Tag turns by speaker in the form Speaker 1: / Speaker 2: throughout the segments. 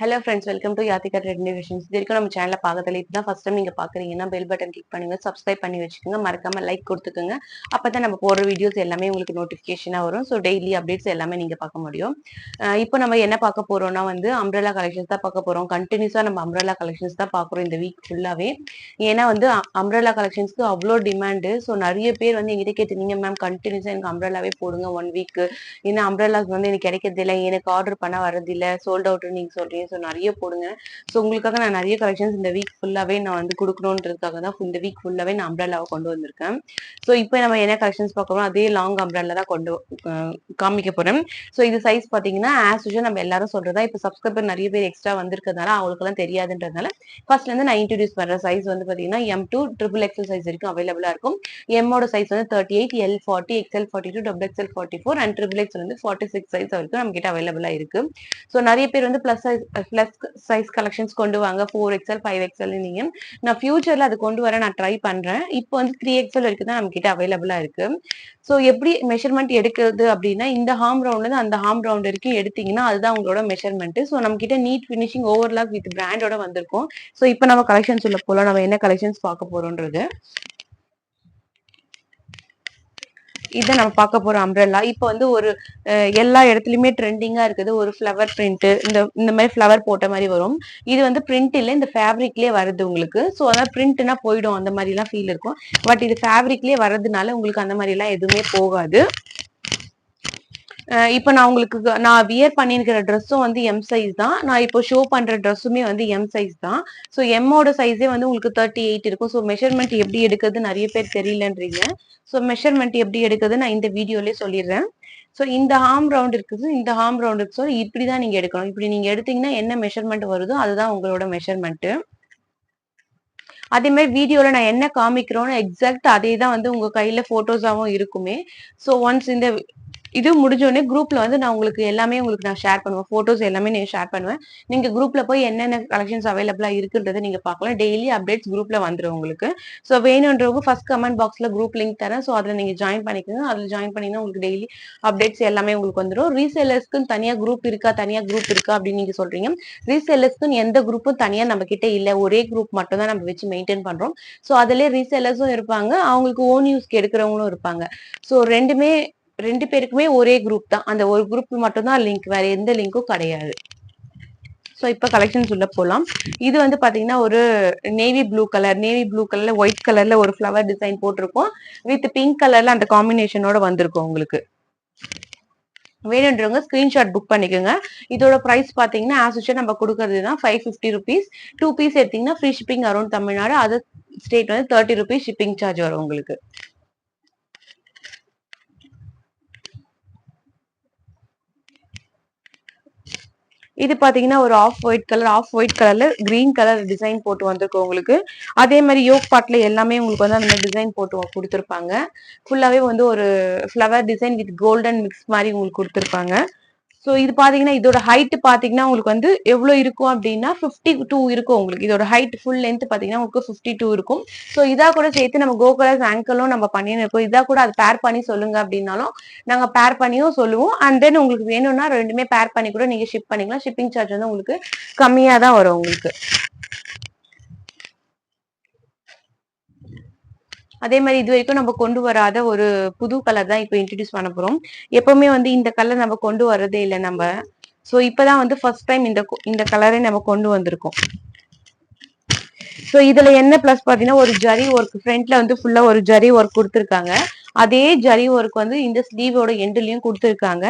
Speaker 1: Hello friends, welcome to Yathika thread innovations. இது வரைக்கும் நம்ம சேனலை பார்க்கறதுல இப்பதான் ஃபர்ஸ்ட் டைம் நீங்க பாக்குறீங்கன்னா பெல் பட்டன் கிளிக் பண்ணுங்க, சப்ஸ்கிரைப் பண்ணி வச்சுக்கோங்க, மறக்காம லைக் கொடுத்துக்கோங்க. அப்பதான் நம்ம போடுற வீடியோஸ் எல்லாமே உங்களுக்கு நோட்டிபிகேஷனா வரும். ஸோ டெய்லி அப்டேட்ஸ் எல்லாமே நீங்க பார்க்க முடியும். இப்போ நம்ம என்ன பார்க்க போறோம்னா வந்து அம்ப்ரெல்லா கலெக்ஷன்ஸ் தான் பார்க்க போறோம். கண்டினியூஸா நம்ம அம்ப்ரெல்லா கலெக்ஷன்ஸ் தான் பார்க்குறோம் இந்த வீக் ஃபுல்லாவே. ஏன்னா வந்து அம்ப்ரெல்லா கலெக்ஷன்ஸ்க்கு அவ்வளோ டிமாண்டு. ஸோ நிறைய பேர் வந்து எங்கிட்ட கேட்டுருந்தீங்க, மேம் கண்டினியூஸா எனக்கு அம்ப்ரெல்லாவே போடுங்க 1 வீக். ஏன்னா அம்ப்ரெல்லாஸ் வந்து எனக்கு கிடைக்கிறது இல்லை, எனக்கு ஆர்டர் பண்ண வரதில்லை, சோல்ட் அவுட் நீங்க சொல்றீங்க. ஸோ நிறைய போடுங்க. ஸோ உங்களுக்காக நான் நிறைய கலெக்ஷன்ஸ் இந்த வீக் ஃபுல்லாவே நான் வந்து கொடுக்கணுன்றதுக்காக தான் இந்த வீக் ஃபுல்லாவே நான் அம்ப்ரெல்லாவை கொண்டு வந்திருக்கேன். ஸோ இப்போ நம்ம என்ன கலெக்ஷன்ஸ் பார்க்கறோம், அதே லாங் அம்ப்ரெல்லா தான் காமிக்க போறேன். ஸோ இது சைஸ் பாத்தீங்கன்னா ஆஸ் யூஷுவல் நம்ம எல்லாரும் சொல்றதா. இப்போ சப்ஸ்கிரைபர் நிறைய பேர் எக்ஸ்ட்ரா வந்திருக்கிறதுனால அவங்களுக்கு எல்லாம் தெரியாதுன்றதுனால ஃபர்ஸ்ட்ல இருந்து நான் இன்ட்ரோடியூஸ் பண்ற சைஸ் வந்து பாத்தீங்கன்னா M2 XXL சைஸ் வரைக்கும் அவைலபிளா இருக்கும். எம்மோட சைஸ் வந்து 38, L40, XL42, XXL44 and XXX வந்து 46 சைஸ் வரைக்கும் நம்ம கிட்ட அவைலபிளா இருக்கு. ஸோ நிறைய பேர் வந்து பிளஸ் சைஸ் கலெக்ஷன்ஸ் கொண்டு வாங்க 4XL 5XL நீங்க. நான் ஃபியூச்சர்ல அது கொண்டு வர நான் ட்ரை பண்றேன். இப்போ வந்து 3XL வரைக்கும் தான் நம்ம கிட்ட அவைலபிளா இருக்கு. ஸோ எப்படி மெஷர்மெண்ட் எடுக்கிறது அப்படின்னா, இந்த ஹார்ம் ரவுண்ட்ல அந்த ஹார்ம் ரவுண்ட் வரைக்கும் எடுத்தீங்கன்னா அதுதான் உங்களோட மெஷர்மெண்ட். ஸோ நம்ம கிட்ட நீட் ஃபினிஷிங் ஓவர்லாக் வித் பிராண்டோட வந்திருக்கும். ஸோ இப்போ நம்ம கலெக்ஷன்ஸ் உள்ள போலாம். நம்ம என்ன கலெக்ஷன்ஸ் பார்க்க போறோம்ன்றது இதை நம்ம பார்க்க போறோம். அம்ப்ரெல்லா இப்போ வந்து ஒரு எல்லா இடத்துலயுமே ட்ரெண்டிங்கா இருக்குது ஒரு ஃபிளவர் பிரிண்ட். இந்த மாதிரி ஃபிளவர் போட்ட மாதிரி வரும். இது வந்து பிரிண்ட் இல்ல, இந்த ஃபேப்ரிக்லயே வருது உங்களுக்கு. ஸோ அதான் பிரிண்ட்னா போயிடும் அந்த மாதிரி எல்லாம் ஃபீல் இருக்கும். பட் இது ஃபேப்ரிக்லயே வர்றதுனால உங்களுக்கு அந்த மாதிரி எல்லாம் எதுவுமே போகாது. இப்போ நான் உங்களுக்கு நான் வியர் பண்ணிருக்கிற ட்ரெஸ்ஸும் வந்து எம் சைஸ் தான். நான் இப்போ ஷோ பண்ற ட்ரெஸ்ஸுமே வந்து எம் சைஸ் தான். ஸோ எம்மோட சைஸே வந்து உங்களுக்கு 38 இருக்கும். ஸோ மெஷர்மெண்ட் எப்படி எடுக்கிறது நிறைய பேர் தெரியலன்றீங்க. ஸோ மெஷர்மெண்ட் எப்படி எடுக்கிறது நான் இந்த வீடியோலயே சொல்லிடுறேன். ஸோ இந்த ஹார்ம் ரவுண்ட் இருக்குது, இந்த ஹார்ம் ரவுண்ட் இருக்கு. ஸோ இப்படிதான் நீங்க எடுக்கணும். இப்படி நீங்க எடுத்தீங்கன்னா என்ன மெஷர்மெண்ட் வருதோ அதுதான் உங்களோட மெஷர்மெண்ட். அதே மாதிரி வீடியோல நான் என்ன காமிக்கிறோன்னு எக்ஸாக்ட் அதே தான் வந்து உங்க கையில போட்டோஸாவும் இருக்குமே. ஸோ ஒன்ஸ் இந்த இது முடிஞ்சோடனே குரூப்ல வந்து நான் உங்களுக்கு எல்லாமே உங்களுக்கு நான் ஷேர் பண்ணுவேன். போட்டோஸ் எல்லாமே நான் ஷேர் பண்ணுவேன். நீங்க குரூப்ல போய் என்னென்ன கலெக்ஷன்ஸ் அவைலபிளா இருக்குன்றதை நீங்க பார்க்கலாம். டெய்லி அப்டேட்ஸ் குரூப்ல வந்துடும் உங்களுக்கு. ஸோ வேணுன்றவங்க ஃபர்ஸ்ட் கமெண்ட் பாக்ஸ்ல குரூப் லிங்க் தரேன். ஸோ அதுல நீங்க ஜாயின் பண்ணிக்கோங்க. அதுல ஜாயின் பண்ணீங்கன்னா உங்களுக்கு டெய்லி அப்டேட்ஸ் எல்லாமே உங்களுக்கு வந்துடும். ரீசேலர்ஸ்க்குன்னு தனியா குரூப் இருக்கா அப்படின்னு நீங்க சொல்றீங்க. ரீசேலர்ஸ்க்குன்னு எந்த குரூப்பும் தனியா நம்ம கிட்ட இல்ல. ஒரே குரூப் மட்டும் தான் நம்ம வச்சு மெயின்டைன் பண்றோம். ஸோ அதுல ரீசேலர்ஸும் இருப்பாங்க, அவங்களுக்கு ஓன் யூஸ்க்கு எடுக்கிறவங்களும் இருப்பாங்க. ஸோ ரெண்டு பேருக்குமே ஒரே குரூப் தான். அந்த ஒரு குரூப் மட்டும் தான் லிங்க், வேற எந்த லிங்க்கும் கிடையாது. ஸோ இப்போ கலெக்ஷன்ஸ் உள்ள போலாம். இது வந்து பாத்தீங்கன்னா ஒரு நேவி ப்ளூ கலர்ல ஒயிட் கலர்ல ஒரு ஃபிளவர் டிசைன் போட்டிருக்கோம். வித் பிங்க் கலர்ல அந்த காம்பினேஷனோட வந்திருக்கும் உங்களுக்கு. வேணுன்றவங்க ஸ்கிரீன்ஷாட் புக் பண்ணிக்கோங்க. இதோட பிரைஸ் பாத்தீங்கன்னா ஆஸ் யூஷுவல் நம்ம கொடுக்கறது தான் 550 ருபீஸ். 2 பீஸ் எடுத்தீங்கன்னா free shipping around Tamil Nadu. Other state வந்து 30 ருபீஸ் ஷிப்பிங் சார்ஜ் வரும் உங்களுக்கு. இது பாத்தீங்கன்னா ஒரு ஆஃப் ஒயிட் கலர்ல கிரீன் கலர் டிசைன் போட்டு வந்திருக்கும் உங்களுக்கு. அதே மாதிரி யோக் பார்ட்ல எல்லாமே உங்களுக்கு வந்து அந்த டிசைன் போட்டு கொடுத்துருப்பாங்க. ஃபுல்லாவே வந்து ஒரு flower design with golden mix மாதிரி உங்களுக்கு கொடுத்துருப்பாங்க. ஸோ இது பாத்தீங்கன்னா இதோட ஹைட் பாத்தீங்கன்னா உங்களுக்கு வந்து எவ்வளவு இருக்கும் அப்படின்னா 52 இருக்கும் உங்களுக்கு. இதோட ஹைட் ஃபுல் லென்த் பாத்தீங்கன்னா உங்களுக்கு 52 இருக்கும். ஸோ இதா கூட சேர்த்து நம்ம கோகலர்ஸ் ஆங்கலும் நம்ம பண்ணிருக்கோம். இதா கூட அது பேர் பண்ணி சொல்லுங்க அப்படின்னாலும் நாங்க பேர் பண்ணியும் சொல்லுவோம். அண்ட் தென் உங்களுக்கு வேணும்னா ரெண்டுமே பேர் பண்ணி கூட நீங்க ஷிப் பண்ணிக்கலாம். ஷிப்பிங் சார்ஜ் வந்து உங்களுக்கு கம்மியா தான் வரும் உங்களுக்கு. அதே மாதிரி இது வரைக்கும் நம்ம கொண்டு வராத ஒரு புது கலர் தான் இப்போ இன்ட்ரடியூஸ் பண்ண போறோம். எப்பவுமே வந்து இந்த கலர் நம்ம கொண்டு வரதே இல்லை நம்ம. ஸோ இப்பதான் வந்து ஃபர்ஸ்ட் டைம் இந்த கலரை நம்ம கொண்டு வந்திருக்கோம். ஸோ இதுல என்ன பிளஸ் பாத்தீங்கன்னா ஒரு ஜரி ஒர்க் ஃப்ரண்ட்ல வந்து ஃபுல்லா ஒரு ஜரி ஒர்க் கொடுத்துருக்காங்க. அதே ஜரி ஒர்க் வந்து இந்த ஸ்லீவோட எண்ட்லயும் கொடுத்துருக்காங்க.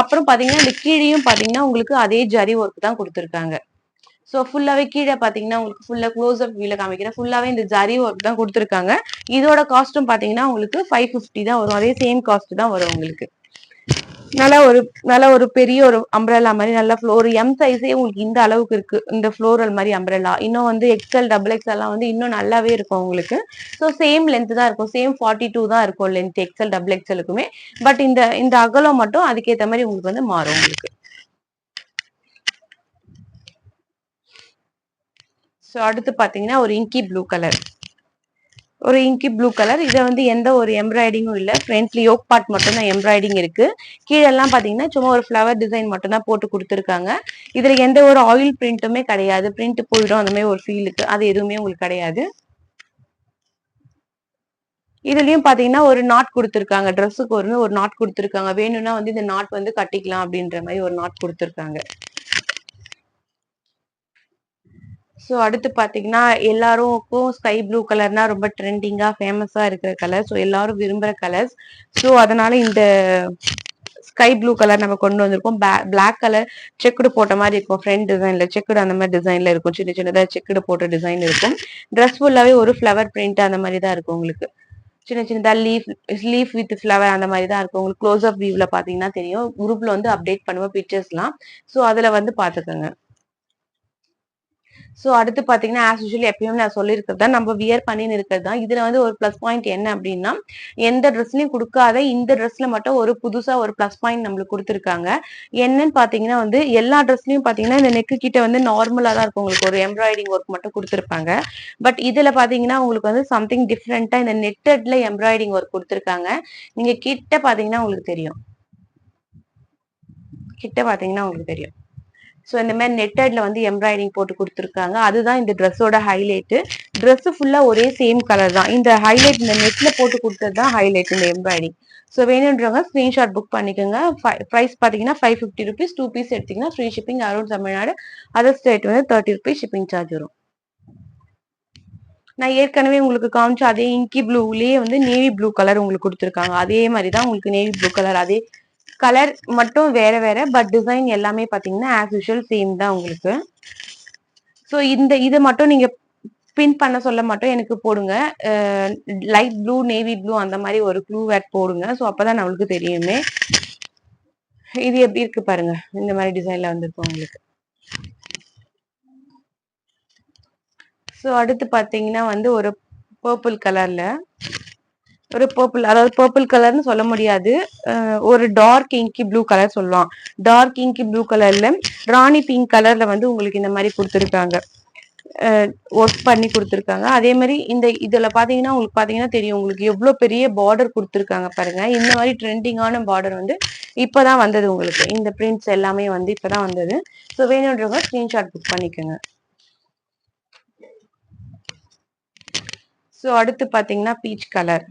Speaker 1: அப்புறம் பாத்தீங்கன்னா இந்த கீழேயும் பாத்தீங்கன்னா உங்களுக்கு அதே ஜரி ஒர்க் தான் கொடுத்துருக்காங்க. ஸோ ஃபுல்லாவே கீழே பாத்தீங்கன்னா உங்களுக்கு ஃபுல்லா க்ளோஸ் அப் வியூல காமிக்கிறேன். ஃபுல்லாவே இந்த ஜரி ஒர்க் தான் கொடுத்துருக்காங்க. இதோட காஸ்டும் பாத்தீங்கன்னா உங்களுக்கு 550 தான் வரும். அதே சேம் காஸ்ட் தான் வரும் உங்களுக்கு. நல்ல ஒரு பெரிய ஒரு அம்ப்ரெல்லா மாதிரி நல்ல ஃப்ளோர் எம் சைஸே உங்களுக்கு இந்த அளவுக்கு இருக்கு. இந்த ஃப்ளோரல் மாதிரி அம்ப்ரெல்லா இன்னும் வந்து XL XX எல்லாம் வந்து இன்னும் நல்லாவே இருக்கும் உங்களுக்கு. ஸோ சேம் லென்த் தான் இருக்கும். சேம் 42 தான் இருக்கும் லென்த் XL XXLக்குமே. பட் இந்த அகலம் மட்டும் அதுக்கேற்ற மாதிரி உங்களுக்கு வந்து மாறும் உங்களுக்கு. ஸோ அடுத்து பாத்தீங்கன்னா ஒரு இங்கி ப்ளூ கலர். ஒரு இங்கி ப்ளூ கலர். இதை வந்து எந்த ஒரு எம்ப்ராய்டிங்கும் இல்லை, ஃப்ரண்ட்ல யோக் பார்ட் மட்டும் தான் எம்ப்ராய்டிங் இருக்கு. கீழெல்லாம் பாத்தீங்கன்னா சும்மா ஒரு ஃபிளவர் டிசைன் மட்டும் தான் போட்டு கொடுத்துருக்காங்க. இதுல எந்த ஒரு ஆயில் பிரிண்ட்டுமே கிடையாது, பிரிண்ட் போயிடும் அந்த மாதிரி ஒரு ஃபீலுக்கு அது எதுவுமே உங்களுக்கு கிடையாது. இதுலயும் பாத்தீங்கன்னா ஒரு நாட் கொடுத்துருக்காங்க, ட்ரெஸ்ஸுக்கு ஒரு நாட் கொடுத்துருக்காங்க. வேணும்னா வந்து இந்த நாட் வந்து கட்டிக்கலாம் அப்படின்ற மாதிரி ஒரு நாட் கொடுத்துருக்காங்க. ஸோ அடுத்து பாத்தீங்கன்னா எல்லாருக்கும் ஸ்கை ப்ளூ கலர்னா ரொம்ப ட்ரெண்டிங்கா ஃபேமஸா இருக்கிற கலர். ஸோ எல்லாரும் விரும்புற கலர்ஸ். ஸோ அதனால இந்த ஸ்கை ப்ளூ கலர் நம்ம கொண்டு வந்திருக்கோம். பிளாக் கலர் செக்குடு போட்ட மாதிரி இருக்கும், ஃப்ரண்ட் டிசைன்ல செக்குடு அந்த மாதிரி டிசைன்ல இருக்கும், சின்ன சின்னதா செக்குடு போட்ட டிசைன் இருக்கும். ட்ரெஸ் ஃபுல்லாவே ஒரு ஃபிளவர் பிரிண்ட் அந்த மாதிரி தான் இருக்கும் உங்களுக்கு. சின்ன சின்னதா லீஃப் வித் ஃபிளவர் அந்த மாதிரி தான் இருக்கும் உங்களுக்கு. க்ளோஸ் அப் வியூல பாத்தீங்கன்னா தெரியும். குரூப்ல வந்து அப்டேட் பண்ணுவோம் பிக்சர்ஸ்லாம். ஸோ அதுல வந்து பாத்துக்கோங்க. ஸோ அடுத்து பாத்தீங்கன்னா ஆஸ் யூஷுவல் எப்பயும் நான் சொல்லியிருக்கிறது தான், நம்ம வியர் பண்ணின்னு இருக்கிறது தான். இதுல வந்து ஒரு பிளஸ் பாயிண்ட் என்ன அப்படின்னா, எந்த ட்ரெஸ்லயும் கொடுக்காத இந்த ட்ரெஸ்ல மட்டும் ஒரு புதுசா ஒரு பிளஸ் பாயிண்ட் நம்மளுக்கு கொடுத்துருக்காங்க. என்னன்னு பாத்தீங்கன்னா வந்து எல்லா ட்ரெஸ்லயும் பாத்தீங்கன்னா இந்த நெக்கு கிட்ட வந்து நார்மலா தான் இருக்கும், உங்களுக்கு ஒரு எம்ப்ராய்டிங் ஒர்க் மட்டும் கொடுத்துருப்பாங்க. பட் இதுல பாத்தீங்கன்னா உங்களுக்கு வந்து சம்திங் டிஃப்ரெண்டா இந்த நெட்டட்ல எம்ப்ராய்டிங் ஒர்க் கொடுத்துருக்காங்க. நீங்க கிட்ட பாத்தீங்கன்னா உங்களுக்கு தெரியும், கிட்ட பாத்தீங்கன்னா உங்களுக்கு தெரியும். ஸோ இந்த மாதிரி நெட்டட்ல வந்து எம்ப்ராய்டிங் போட்டு கொடுத்துருக்காங்க. அதுதான் இந்த ட்ரெஸ்ஸோட ஹைலைட். ட்ரெஸ் ஃபுல்லா ஒரே சேம் கலர் தான். இந்த ஹைலைட் இந்த நெட்ல போட்டு கொடுத்தது தான் ஹைலைட் இந்த எம்ப்ராய்டிங். ஸோ வேணுன்றவங்க ஸ்கிரீன்ஷாட் புக் பண்ணிக்கோங்க. ப்ரைஸ் பார்த்தீங்கன்னா 550 ருபீஸ். 2 பீஸ் எடுத்தீங்கன்னா free shipping around Tamil Nadu. Other state வந்து 30 ருபீஸ் ஷிப்பிங் சார்ஜ் வரும். நான் ஏற்கனவே உங்களுக்கு காமிச்ச அதே இங்கி ப்ளூலயே வந்து நேவி ப்ளூ கலர் உங்களுக்கு கொடுத்துருக்காங்க. அதே மாதிரி தான் உங்களுக்கு நேவி ப்ளூ கலர், அதே கலர் மட்டும் வேற வேற, பட் டிசைன் எல்லாமே பாத்தீங்கன்னா ஆஸ் யூஷுவல் சேம் தான் உங்களுக்கு. ஸோ இது மட்டும் நீங்க பின் பண்ண சொல்ல மட்டும் எனக்கு போடுங்க. லைட் ப்ளூ நேவி ப்ளூ அந்த மாதிரி ஒரு க்ளூ வேட் போடுங்க. ஸோ அப்பதான் நம்மளுக்கு தெரியுமே. இது எப்படி இருக்கு பாருங்க, இந்த மாதிரி டிசைன்ல வந்திருக்கும் உங்களுக்கு. ஸோ அடுத்து பாத்தீங்கன்னா வந்து ஒரு பர்பிள் கலர்ல, ஒரு பர்பிள், அதாவது பர்பிள் கலர்னு சொல்ல முடியாது, ஒரு டார்க் இங்கி ப்ளூ கலர் சொல்லலாம். டார்க் இங்கி ப்ளூ கலர்ல ராணி பிங்க் கலர்ல வந்து உங்களுக்கு இந்த மாதிரி கொடுத்துருக்காங்க, ஒர்க் பண்ணி கொடுத்துருக்காங்க. அதே மாதிரி இதுல பாத்தீங்கன்னா உங்களுக்கு பாத்தீங்கன்னா தெரியும் உங்களுக்கு எவ்வளவு பெரிய பார்டர் கொடுத்துருக்காங்க பாருங்க. இந்த மாதிரி ட்ரெண்டிங்கான பார்டர் வந்து இப்பதான் வந்தது உங்களுக்கு. இந்த பிரிண்ட்ஸ் எல்லாமே வந்து இப்பதான் வந்தது. ஸோ வேணுன்றவங்க ஸ்கிரீன்ஷாட் புக் பண்ணிக்கோங்க. ஸோ அடுத்து பாத்தீங்கன்னா பீச் கலர்.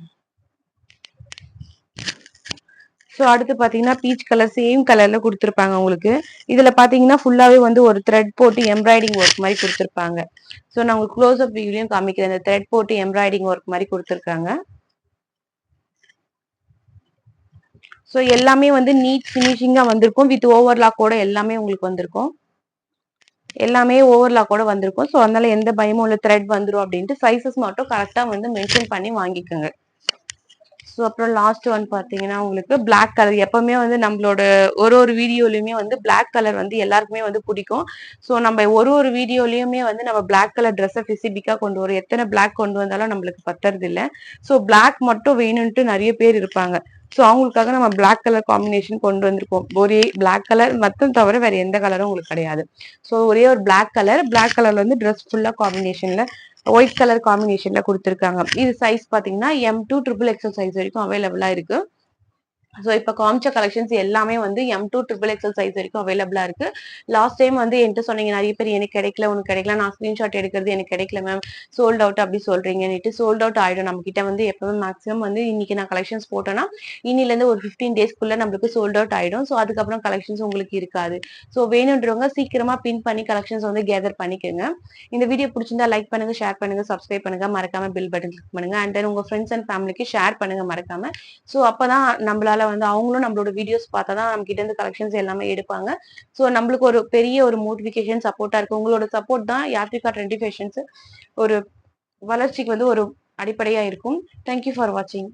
Speaker 1: ஸோ அடுத்து பாத்தீங்கன்னா பீச் கலர் சேம் கலர்ல கொடுத்துருப்பாங்க உங்களுக்கு. இதுல பாத்தீங்கன்னா ஃபுல்லாவே வந்து ஒரு த்ரெட் போட்டு எம்ப்ராய்டிங் ஒர்க் மாதிரி கொடுத்துருப்பாங்க. ஸோ நான் உங்களுக்கு க்ளோஸ் அப் வியூலையும் காமிக்கிறேன். இந்த த்ரெட் போட்டு எம்ப்ராய்டிங் ஒர்க் மாதிரி கொடுத்துருக்காங்க. ஸோ எல்லாமே வந்து நீட் ஃபினிஷிங்கா வந்திருக்கும், வித் ஓவர்லாக்கோட எல்லாமே உங்களுக்கு வந்திருக்கும். எல்லாமே ஓவர்லாக்கோட வந்திருக்கும். ஸோ அதனால எந்த பயமும் இல்லை, த்ரெட் வந்துடும் அப்படின்ட்டு. சைசஸ் மட்டும் கரெக்டா வந்து மென்ஷன் பண்ணி வாங்கிக்கோங்க. ஸோ அப்புறம் லாஸ்ட் ஒன் பாத்தீங்கன்னா உங்களுக்கு பிளாக் கலர். எப்பவுமே வந்து நம்மளோட ஒரு வீடியோலயுமே வந்து பிளாக் கலர் வந்து எல்லாருக்குமே வந்து பிடிக்கும். ஸோ நம்ம ஒரு வீடியோலயுமே வந்து நம்ம பிளாக் கலர் ட்ரெஸ்ஸை பிசிபிக்கா கொண்டு வரும். எத்தனை பிளாக் கொண்டு வந்தாலும் நம்மளுக்கு பத்துறது இல்லை. ஸோ பிளாக் மட்டும் வேணும்ட்டு நிறைய பேர் இருப்பாங்க. ஸோ அவங்களுக்காக நம்ம பிளாக் கலர் காம்பினேஷன் கொண்டு வந்திருக்கோம். ஒரே பிளாக் கலர் மட்டும் தவிர வேற எந்த கலரும் உங்களுக்கு கிடையாது. ஸோ ஒரே ஒரு பிளாக் கலர்ல வந்து ட்ரெஸ் ஃபுல்லா காம்பினேஷன்ல ஒயிட் கலர் காம்பினேஷன்ல கொடுத்துருக்காங்க. இது சைஸ் பாத்தீங்கன்னா M2 XXL சைஸ் வரைக்கும் அவைலபிளா இருக்கு. ஸோ இப்போ காமிச்ச கலெக்ஷன்ஸ் எல்லாமே வந்து M2 XXL சைஸ் வரைக்கும் அவைலபிளா இருக்கு. லாஸ்ட் டைம் வந்து என்கிட்ட சொன்னீங்க நிறைய பேர், எனக்கு கிடைக்கல உனக்கு கிடைக்கல, நான் ஸ்கிரீன்ஷாட் எடுக்கிறது எனக்கு கிடைக்கல மேம், சோல்ட் அவுட் அப்படி சொல்றீங்கன்னுட்டு. சோல்ட் அவுட் ஆயிடும் நம்ம கிட்ட வந்து எப்பவுமே. மேக்ஸிமம் வந்து இன்னைக்கு நான் கலெக்ஷன்ஸ் போட்டேன்னா இன்னில இருந்து ஒரு 15 டேஸ்க்குள்ள நம்மளுக்கு சோல்ட் அவுட் ஆயிடும். ஸோ அதுக்கப்புறம் கலெக்ஷன்ஸ் உங்களுக்கு இருக்காது. ஸோ வேணுன்றவங்க சீக்கிரமா பின் பண்ணி கலெக்ஷன்ஸ் வந்து கேதர் பண்ணிக்கோங்க. இந்த வீடியோ பிடிச்சிருந்தா லைக் பண்ணுங்க, ஷேர் பண்ணுங்க, சப்ஸ்கிரைப் பண்ணுங்க, மறக்காம பெல் பட்டன் கிளிக் பண்ணுங்க. அண்ட் தென் உங்க ஃப்ரெண்ட்ஸ் அண்ட் ஃபேமிலிக்கு ஷேர் பண்ணுங்க மறக்காம. ஸோ அப்பதான் நம்மளால வந்து அவங்களும் நம்மளோட வீடியோஸ் பார்த்தா தான் நம்ம கிட்ட இருந்து கலெக்ஷன்ஸ் எல்லாமே எடுப்பாங்க. ஸோ நம்மளுக்கு ஒரு பெரிய ஒரு மோட்டிஃபிகேஷன் சப்போர்ட்டா இருக்கு. உங்களோட சப்போர்ட் தான் யாத்ரிகா ட்ரெண்டி ஃபேஷன்ஸ் ஒரு வளர்ச்சிக்கு வந்து ஒரு அடிப்படையா இருக்கும். தேங்க்யூ ஃபார் வாட்சிங்.